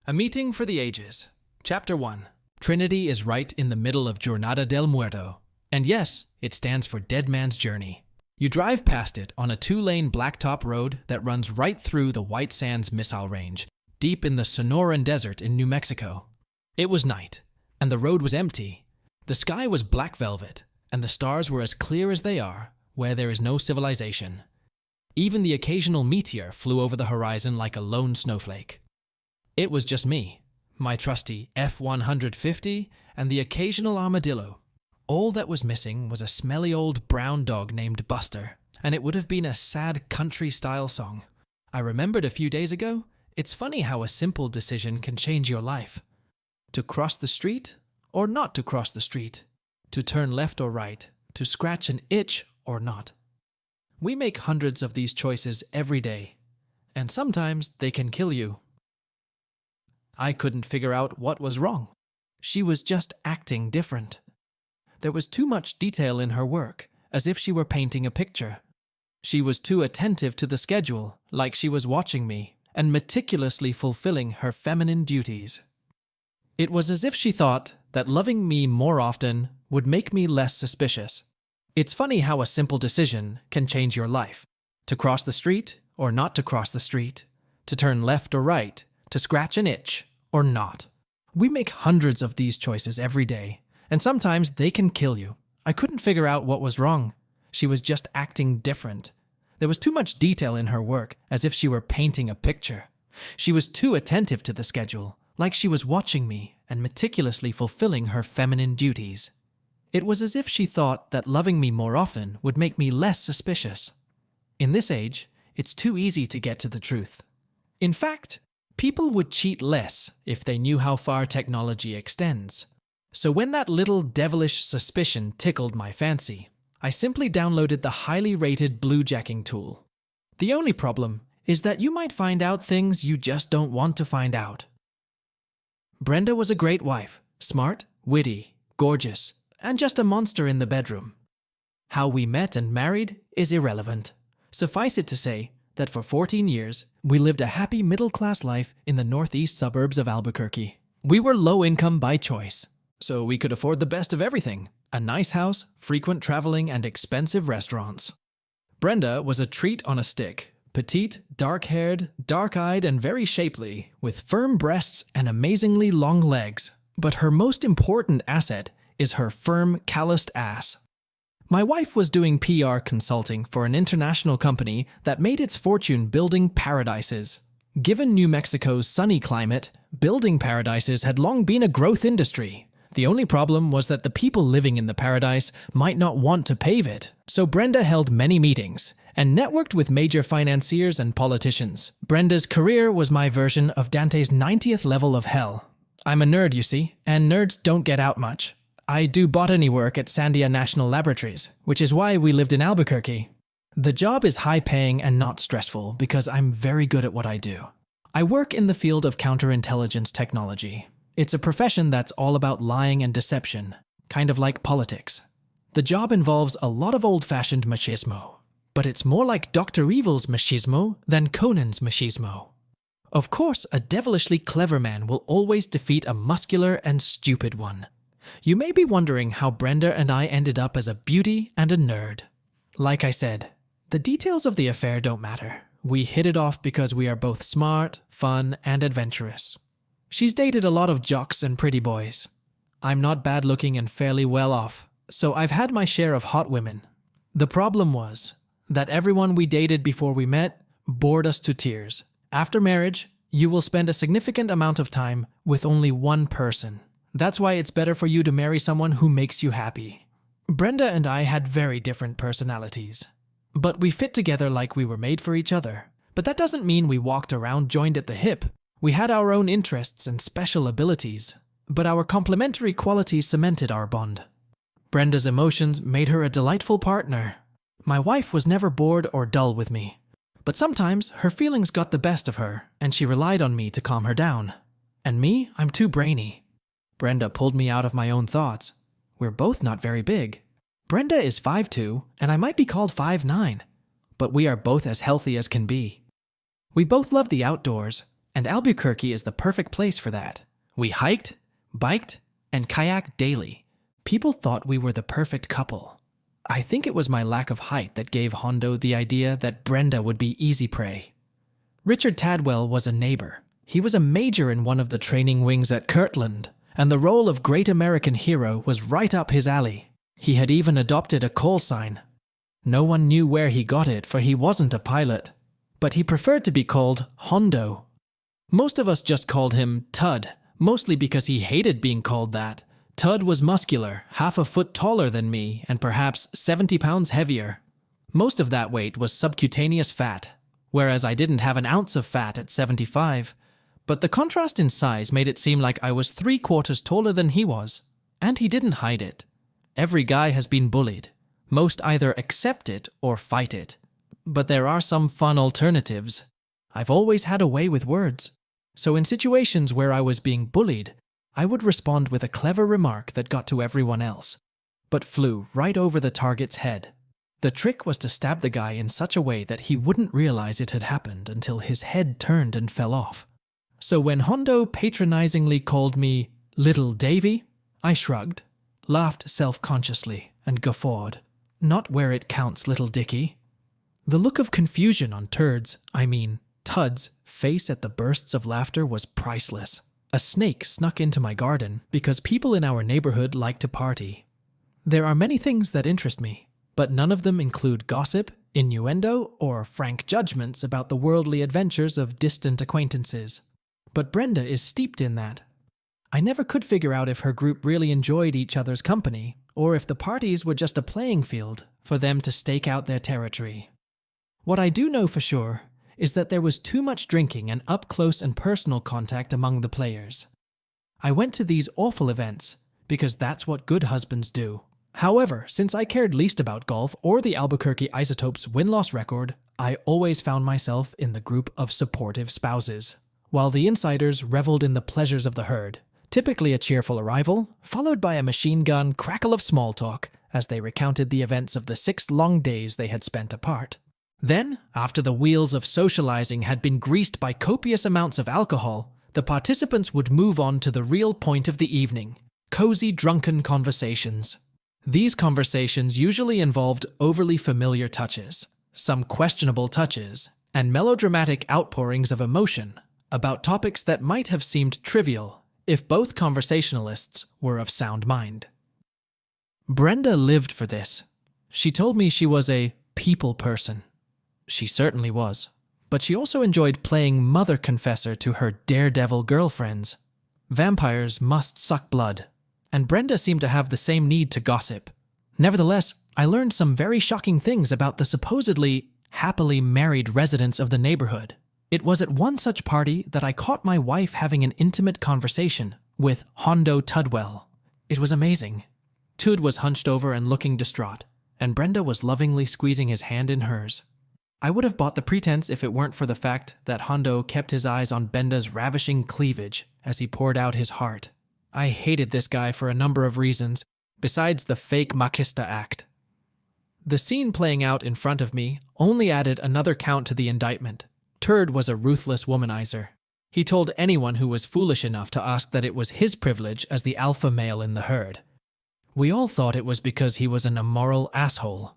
A Meeting for the Ages. Chapter 1. Trinity is right in the middle of Jornada del Muerto. And yes, it stands for Dead Man's Journey. You drive past it on a 2-lane blacktop road that runs right through the White Sands Missile Range, deep in the Sonoran Desert in New Mexico. It was night, and the road was empty. The sky was black velvet, and the stars were as clear as they are where there is no civilization. Even the occasional meteor flew over the horizon like a lone snowflake. It was just me, my trusty F-150, and the occasional armadillo. All that was missing was a smelly old brown dog named Buster, and it would have been a sad country-style song. I remembered a few days ago, it's funny how a simple decision can change your life. To cross the street or not to cross the street. To turn left or right. To scratch an itch or not. We make hundreds of these choices every day, and sometimes they can kill you. I couldn't figure out what was wrong. She was just acting different. There was too much detail in her work, as if she were painting a picture. She was too attentive to the schedule, like she was watching me, and meticulously fulfilling her feminine duties. It was as if she thought that loving me more often would make me less suspicious. It's funny how a simple decision can change your life. To cross the street or not to cross the street. To turn left or right. To scratch an itch or not. We make hundreds of these choices every day, and sometimes they can kill you. I couldn't figure out what was wrong. She was just acting different. There was too much detail in her work, as if she were painting a picture. She was too attentive to the schedule, like she was watching me and meticulously fulfilling her feminine duties. It was as if she thought that loving me more often would make me less suspicious. In this age, it's too easy to get to the truth. In fact, people would cheat less if they knew how far technology extends. So when that little devilish suspicion tickled my fancy, I simply downloaded the highly rated bluejacking tool. The only problem is that you might find out things you just don't want to find out. Brenda was a great wife, smart, witty, gorgeous, and just a monster in the bedroom. How we met and married is irrelevant. Suffice it to say that for 14 years, we lived a happy middle-class life in the northeast suburbs of Albuquerque. We were low-income by choice, so we could afford the best of everything: a nice house, frequent traveling, and expensive restaurants. Brenda was a treat on a stick, petite, dark-haired, dark-eyed, and very shapely, with firm breasts and amazingly long legs. But her most important asset is her firm, calloused ass. My wife was doing PR consulting for an international company that made its fortune building paradises. Given New Mexico's sunny climate, building paradises had long been a growth industry. The only problem was that the people living in the paradise might not want to pave it. So Brenda held many meetings and networked with major financiers and politicians. Brenda's career was my version of Dante's 90th level of hell. I'm a nerd, you see, and nerds don't get out much. I do botany work at Sandia National Laboratories, which is why we lived in Albuquerque. The job is high-paying and not stressful because I'm very good at what I do. I work in the field of counterintelligence technology. It's a profession that's all about lying and deception, kind of like politics. The job involves a lot of old-fashioned machismo, but it's more like Dr. Evil's machismo than Conan's machismo. Of course, a devilishly clever man will always defeat a muscular and stupid one. You may be wondering how Brenda and I ended up as a beauty and a nerd. Like I said, the details of the affair don't matter. We hit it off because we are both smart, fun, and adventurous. She's dated a lot of jocks and pretty boys. I'm not bad looking and fairly well off, so I've had my share of hot women. The problem was that everyone we dated before we met bored us to tears. After marriage, you will spend a significant amount of time with only one person. That's why it's better for you to marry someone who makes you happy. Brenda and I had very different personalities, but we fit together like we were made for each other. But that doesn't mean we walked around joined at the hip. We had our own interests and special abilities, but our complementary qualities cemented our bond. Brenda's emotions made her a delightful partner. My wife was never bored or dull with me, but sometimes her feelings got the best of her, and she relied on me to calm her down. And me, I'm too brainy. Brenda pulled me out of my own thoughts. We're both not very big. Brenda is 5'2", and I might be called 5'9", but we are both as healthy as can be. We both love the outdoors, And Albuquerque is the perfect place for that. We hiked, biked, and kayaked daily. People thought we were the perfect couple. I think it was my lack of height that gave Hondo the idea that Brenda would be easy prey. Richard Tadwell was a neighbor. He was a major in one of the training wings at Kirtland, and the role of great American hero was right up his alley. He had even adopted a call sign. No one knew where he got it, for he wasn't a pilot, but he preferred to be called Hondo. Most of us just called him Tud, mostly because he hated being called that. Tud was muscular, half a foot taller than me, and perhaps 70 pounds heavier. Most of that weight was subcutaneous fat, whereas I didn't have an ounce of fat at 75. But the contrast in size made it seem like I was 3/4 taller than he was, and he didn't hide it. Every guy has been bullied. Most either accept it or fight it. But there are some fun alternatives. I've always had a way with words. So in situations where I was being bullied, I would respond with a clever remark that got to everyone else, but flew right over the target's head. The trick was to stab the guy in such a way that he wouldn't realize it had happened until his head turned and fell off. So when Hondo patronizingly called me Little Davy, I shrugged, laughed self-consciously, and guffawed. Not where it counts, little Dickie. The look of confusion on Tud's face at the bursts of laughter was priceless. A snake snuck into my garden because people in our neighborhood like to party. There are many things that interest me, but none of them include gossip, innuendo, or frank judgments about the worldly adventures of distant acquaintances. But Brenda is steeped in that. I never could figure out if her group really enjoyed each other's company, or if the parties were just a playing field for them to stake out their territory. What I do know for sure is that there was too much drinking and up-close and personal contact among the players. I went to these awful events because that's what good husbands do. However, since I cared least about golf or the Albuquerque Isotopes win-loss record, I always found myself in the group of supportive spouses, while the insiders reveled in the pleasures of the herd, typically a cheerful arrival, followed by a machine gun crackle of small talk as they recounted the events of the 6 long days they had spent apart. Then, after the wheels of socializing had been greased by copious amounts of alcohol, the participants would move on to the real point of the evening: cozy drunken conversations. These conversations usually involved overly familiar touches, some questionable touches, and melodramatic outpourings of emotion about topics that might have seemed trivial if both conversationalists were of sound mind. Brenda lived for this. She told me she was a people person. She certainly was. But she also enjoyed playing mother confessor to her daredevil girlfriends. Vampires must suck blood, and Brenda seemed to have the same need to gossip. Nevertheless, I learned some very shocking things about the supposedly happily married residents of the neighborhood. It was at one such party that I caught my wife having an intimate conversation with Hondo Tudwell. It was amazing. Tud was hunched over and looking distraught, and Brenda was lovingly squeezing his hand in hers. I would have bought the pretense if it weren't for the fact that Hondo kept his eyes on Brenda's ravishing cleavage as he poured out his heart. I hated this guy for a number of reasons, besides the fake machista act. The scene playing out in front of me only added another count to the indictment. Turd was a ruthless womanizer. He told anyone who was foolish enough to ask that it was his privilege as the alpha male in the herd. We all thought it was because he was an immoral asshole.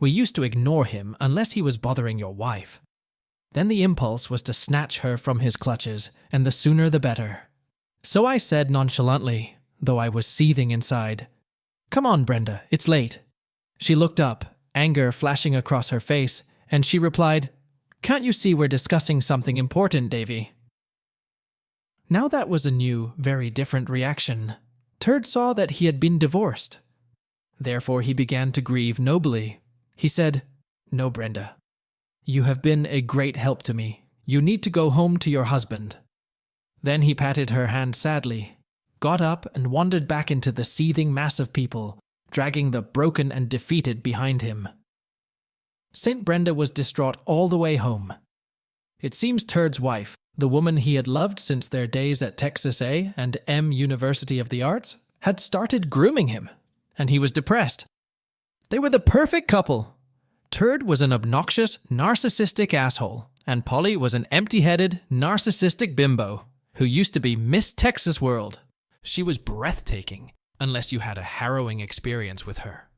We used to ignore him unless he was bothering your wife. Then the impulse was to snatch her from his clutches, and the sooner the better. So I said nonchalantly, though I was seething inside, "Come on, Brenda, it's late." She looked up, anger flashing across her face, and she replied, "Can't you see we're discussing something important, Davy?" Now that was a new, very different reaction. Turd saw that he had been divorced. Therefore he began to grieve nobly. He said, "No, Brenda. You have been a great help to me. You need to go home to your husband." Then he patted her hand sadly, got up and wandered back into the seething mass of people, dragging the broken and defeated behind him. St. Brenda was distraught all the way home. It seems Turd's wife, the woman he had loved since their days at Texas A and M University of the Arts, had started grooming him, and he was depressed. They were the perfect couple. Turd was an obnoxious, narcissistic asshole, and Polly was an empty-headed, narcissistic bimbo who used to be Miss Texas World. She was breathtaking, unless you had a harrowing experience with her.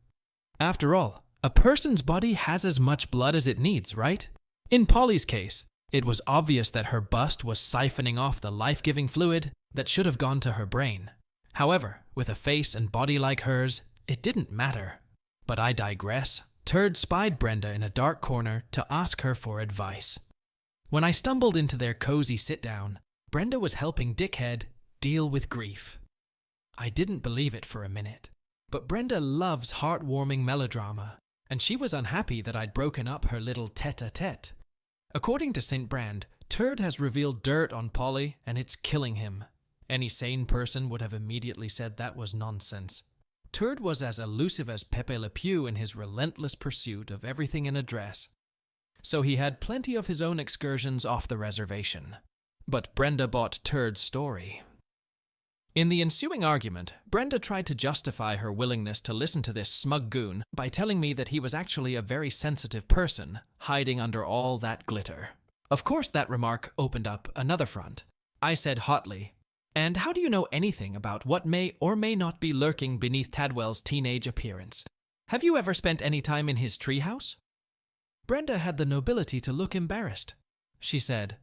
After all, a person's body has as much blood as it needs, right? In Polly's case, it was obvious that her bust was siphoning off the life-giving fluid that should have gone to her brain. However, with a face and body like hers, it didn't matter. But I digress. Turd spied Brenda in a dark corner to ask her for advice. When I stumbled into their cozy sit-down, Brenda was helping Dickhead deal with grief. I didn't believe it for a minute, but Brenda loves heartwarming melodrama, and she was unhappy that I'd broken up her little tete-a-tete. According to St. Brand, Turd has revealed dirt on Polly, and it's killing him. Any sane person would have immediately said that was nonsense. Turd was as elusive as Pepe Le Pew in his relentless pursuit of everything in a dress. So he had plenty of his own excursions off the reservation. But Brenda bought Turd's story. In the ensuing argument, Brenda tried to justify her willingness to listen to this smug goon by telling me that he was actually a very sensitive person, hiding under all that glitter. Of course, that remark opened up another front. I said hotly, "And how do you know anything about what may or may not be lurking beneath Tadwell's teenage appearance? Have you ever spent any time in his treehouse?" Brenda had the nobility to look embarrassed. She said,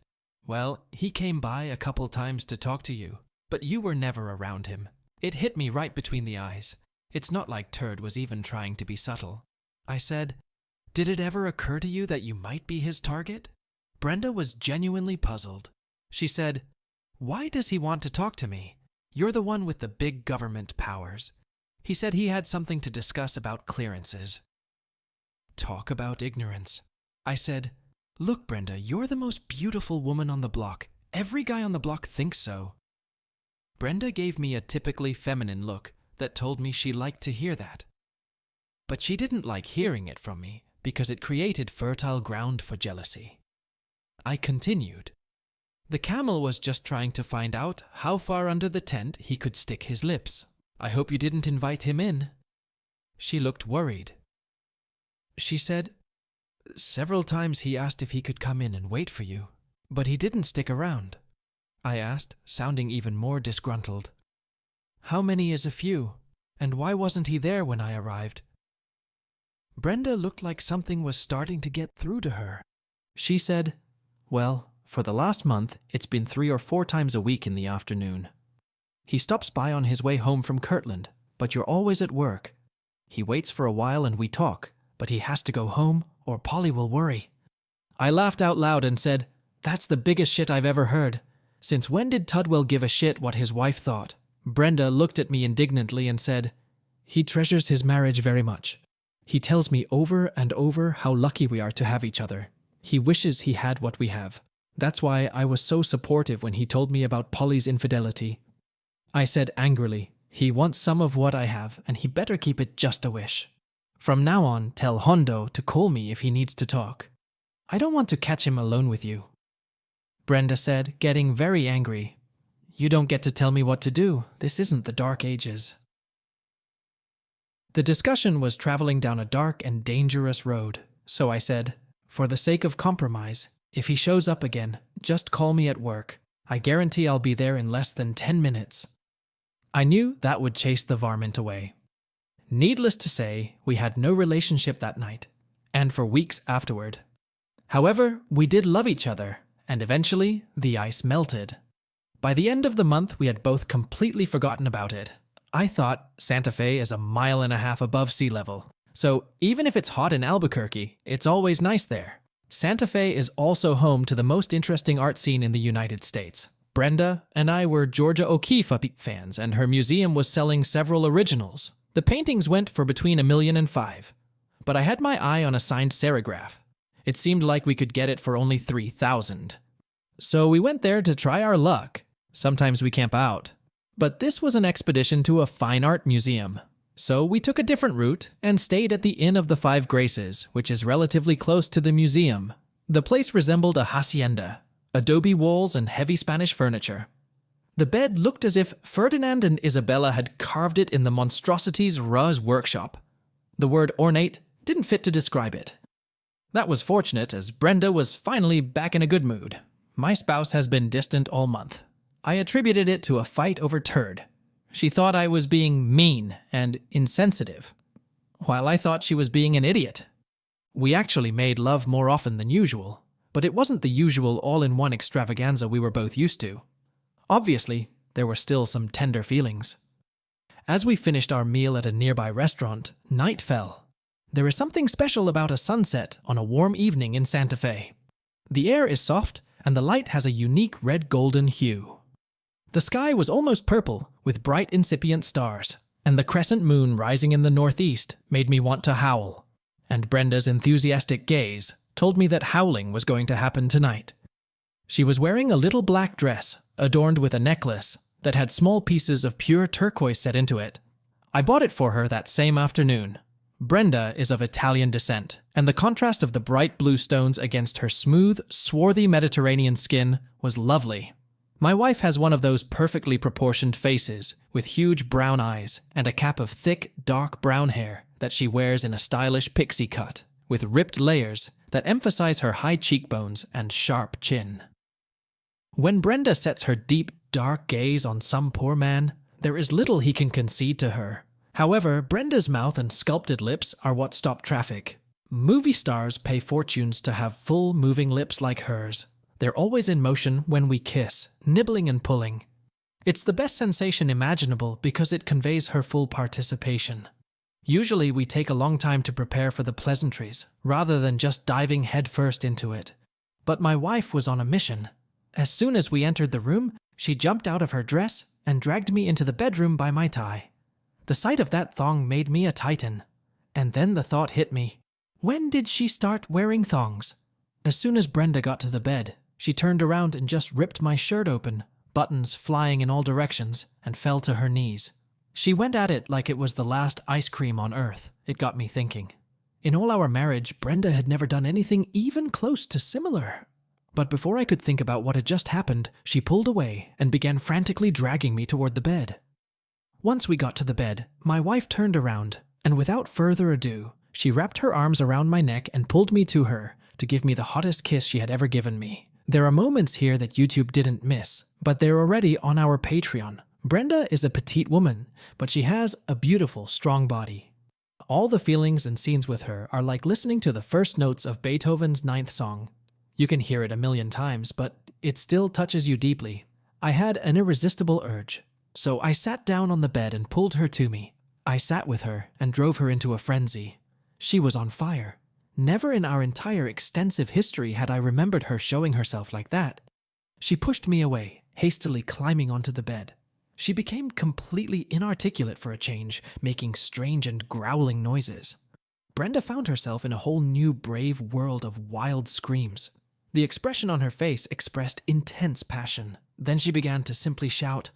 "Well, he came by a couple times to talk to you, but you were never around him." It hit me right between the eyes. It's not like Turd was even trying to be subtle. I said, "Did it ever occur to you that you might be his target?" Brenda was genuinely puzzled. She said, "Why does he want to talk to me? You're the one with the big government powers." He said he had something to discuss about clearances. Talk about ignorance. I said, "Look, Brenda, you're the most beautiful woman on the block. Every guy on the block thinks so." Brenda gave me a typically feminine look that told me she liked to hear that. But she didn't like hearing it from me because it created fertile ground for jealousy. I continued. The camel was just trying to find out how far under the tent he could stick his lips. I hope you didn't invite him in. She looked worried. She said, "Several times he asked if he could come in and wait for you, but he didn't stick around." I asked, sounding even more disgruntled. "How many is a few? And why wasn't he there when I arrived?" Brenda looked like something was starting to get through to her. She said, "Well, for the last month, it's been 3 or 4 times a week in the afternoon. He stops by on his way home from Kirtland, but you're always at work. He waits for a while and we talk, but he has to go home or Polly will worry." I laughed out loud and said, "That's the biggest shit I've ever heard. Since when did Tudwell give a shit what his wife thought?" Brenda looked at me indignantly and said, "He treasures his marriage very much. He tells me over and over how lucky we are to have each other. He wishes he had what we have. That's why I was so supportive when he told me about Polly's infidelity." I said angrily, "He wants some of what I have, and he better keep it just a wish. From now on, tell Hondo to call me if he needs to talk. I don't want to catch him alone with you." Brenda said, getting very angry, "You don't get to tell me what to do. This isn't the Dark Ages." The discussion was traveling down a dark and dangerous road, so I said, "For the sake of compromise, if he shows up again, just call me at work. I guarantee I'll be there in less than 10 minutes. I knew that would chase the varmint away. Needless to say, we had no relationship that night, and for weeks afterward. However, we did love each other, and eventually the ice melted. By the end of the month, we had both completely forgotten about it. I thought Santa Fe is 1.5 miles above sea level, so even if it's hot in Albuquerque, it's always nice there. Santa Fe is also home to the most interesting art scene in the United States. Brenda and I were Georgia O'Keeffe fans, and her museum was selling several originals. The paintings went for between $1 million and $5 million, but I had my eye on a signed serigraph. It seemed like we could get it for only $3,000. So we went there to try our luck. Sometimes we camp out. But this was an expedition to a fine art museum. So we took a different route and stayed at the Inn of the Five Graces, which is relatively close to the museum. The place resembled a hacienda, adobe walls and heavy Spanish furniture. The bed looked as if Ferdinand and Isabella had carved it in the monstrosity's Ruz workshop. The word ornate didn't fit to describe it. That was fortunate, as Brenda was finally back in a good mood. My spouse has been distant all month. I attributed it to a fight over turd. She thought I was being mean and insensitive, while I thought she was being an idiot. We actually made love more often than usual, but it wasn't the usual all-in-one extravaganza we were both used to. Obviously, there were still some tender feelings. As we finished our meal at a nearby restaurant, night fell. There is something special about a sunset on a warm evening in Santa Fe. The air is soft, and the light has a unique red-golden hue. The sky was almost purple, with bright incipient stars, and the crescent moon rising in the northeast made me want to howl. And Brenda's enthusiastic gaze told me that howling was going to happen tonight. She was wearing a little black dress, adorned with a necklace that had small pieces of pure turquoise set into it. I bought it for her that same afternoon. Brenda is of Italian descent, and the contrast of the bright blue stones against her smooth, swarthy Mediterranean skin was lovely. My wife has one of those perfectly proportioned faces, with huge brown eyes and a cap of thick, dark brown hair that she wears in a stylish pixie cut, with ripped layers that emphasize her high cheekbones and sharp chin. When Brenda sets her deep, dark gaze on some poor man, there is little he can concede to her. However, Brenda's mouth and sculpted lips are what stop traffic. Movie stars pay fortunes to have full, moving lips like hers. They're always in motion when we kiss, nibbling and pulling. It's the best sensation imaginable because it conveys her full participation. Usually we take a long time to prepare for the pleasantries, rather than just diving headfirst into it. But my wife was on a mission. As soon as we entered the room, she jumped out of her dress and dragged me into the bedroom by my tie. The sight of that thong made me a titan. And then the thought hit me. When did she start wearing thongs? As soon as Brenda got to the bed, she turned around and just ripped my shirt open, buttons flying in all directions, and fell to her knees. She went at it like it was the last ice cream on earth. It got me thinking. In all our marriage, Brenda had never done anything even close to similar. But before I could think about what had just happened, she pulled away and began frantically dragging me toward the bed. Once we got to the bed, my wife turned around, and without further ado, she wrapped her arms around my neck and pulled me to her to give me the hottest kiss she had ever given me. There are moments here that YouTube didn't miss, but they're already on our Patreon. Brenda is a petite woman, but she has a beautiful, strong body. All the feelings and scenes with her are like listening to the first notes of Beethoven's Ninth Song. You can hear it a million times, but it still touches you deeply. I had an irresistible urge. So I sat down on the bed and pulled her to me. I sat with her and drove her into a frenzy. She was on fire. Never in our entire extensive history had I remembered her showing herself like that. She pushed me away, hastily climbing onto the bed. She became completely inarticulate for a change, making strange and growling noises. Brenda found herself in a whole new brave world of wild screams. The expression on her face expressed intense passion. Then she began to simply shout,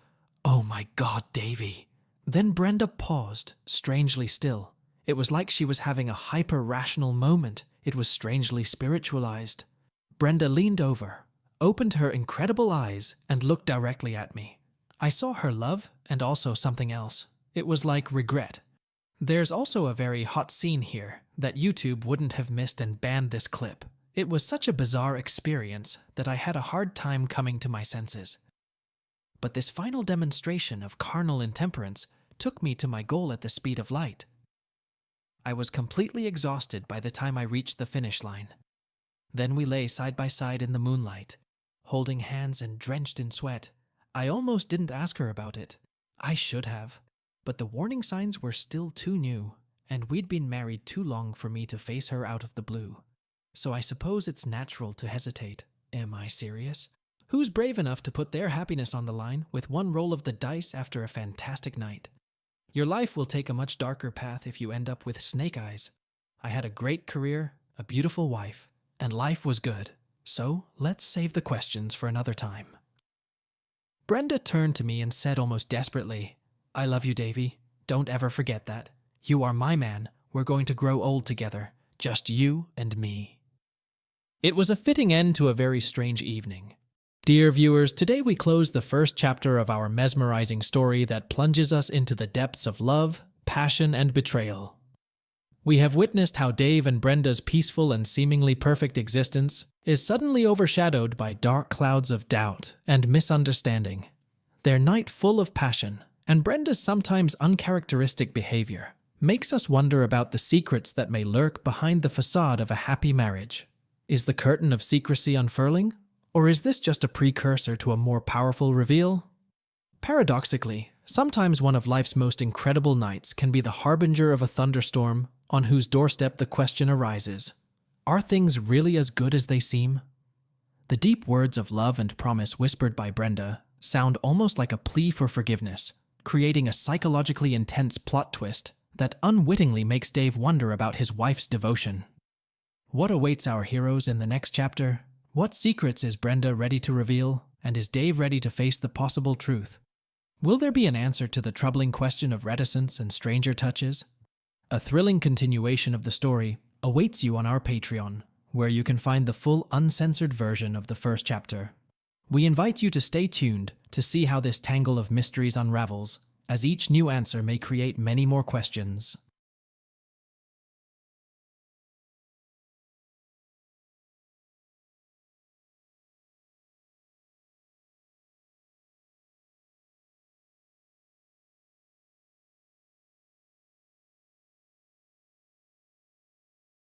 "Oh my God, Davy." Then Brenda paused, strangely still. It was like she was having a hyper-rational moment. It was strangely spiritualized. Brenda leaned over, opened her incredible eyes, and looked directly at me. I saw her love and also something else. It was like regret. There's also a very hot scene here that YouTube wouldn't have missed and banned this clip. It was such a bizarre experience that I had a hard time coming to my senses. But this final demonstration of carnal intemperance took me to my goal at the speed of light. I was completely exhausted by the time I reached the finish line. Then we lay side by side in the moonlight, holding hands and drenched in sweat. I almost didn't ask her about it. I should have, but the warning signs were still too new, and we'd been married too long for me to face her out of the blue. So I suppose it's natural to hesitate. Am I serious? Who's brave enough to put their happiness on the line with one roll of the dice after a fantastic night? Your life will take a much darker path if you end up with snake eyes. I had a great career, a beautiful wife, and life was good. So let's save the questions for another time. Brenda turned to me and said almost desperately, "I love you, Davy. Don't ever forget that. You are my man. We're going to grow old together. Just you and me." It was a fitting end to a very strange evening. Dear viewers, today we close the first chapter of our mesmerizing story that plunges us into the depths of love, passion, and betrayal. We have witnessed how Dave and Brenda's peaceful and seemingly perfect existence is suddenly overshadowed by dark clouds of doubt and misunderstanding. Their night full of passion, and Brenda's sometimes uncharacteristic behavior, makes us wonder about the secrets that may lurk behind the facade of a happy marriage. Is the curtain of secrecy unfurling? Or is this just a precursor to a more powerful reveal? Paradoxically, sometimes one of life's most incredible nights can be the harbinger of a thunderstorm on whose doorstep the question arises, are things really as good as they seem? The deep words of love and promise whispered by Brenda sound almost like a plea for forgiveness, creating a psychologically intense plot twist that unwittingly makes Dave wonder about his wife's devotion. What awaits our heroes in the next chapter? What secrets is Brenda ready to reveal, and is Dave ready to face the possible truth? Will there be an answer to the troubling question of reticence and stranger touches? A thrilling continuation of the story awaits you on our Patreon, where you can find the full uncensored version of the first chapter. We invite you to stay tuned to see how this tangle of mysteries unravels, as each new answer may create many more questions.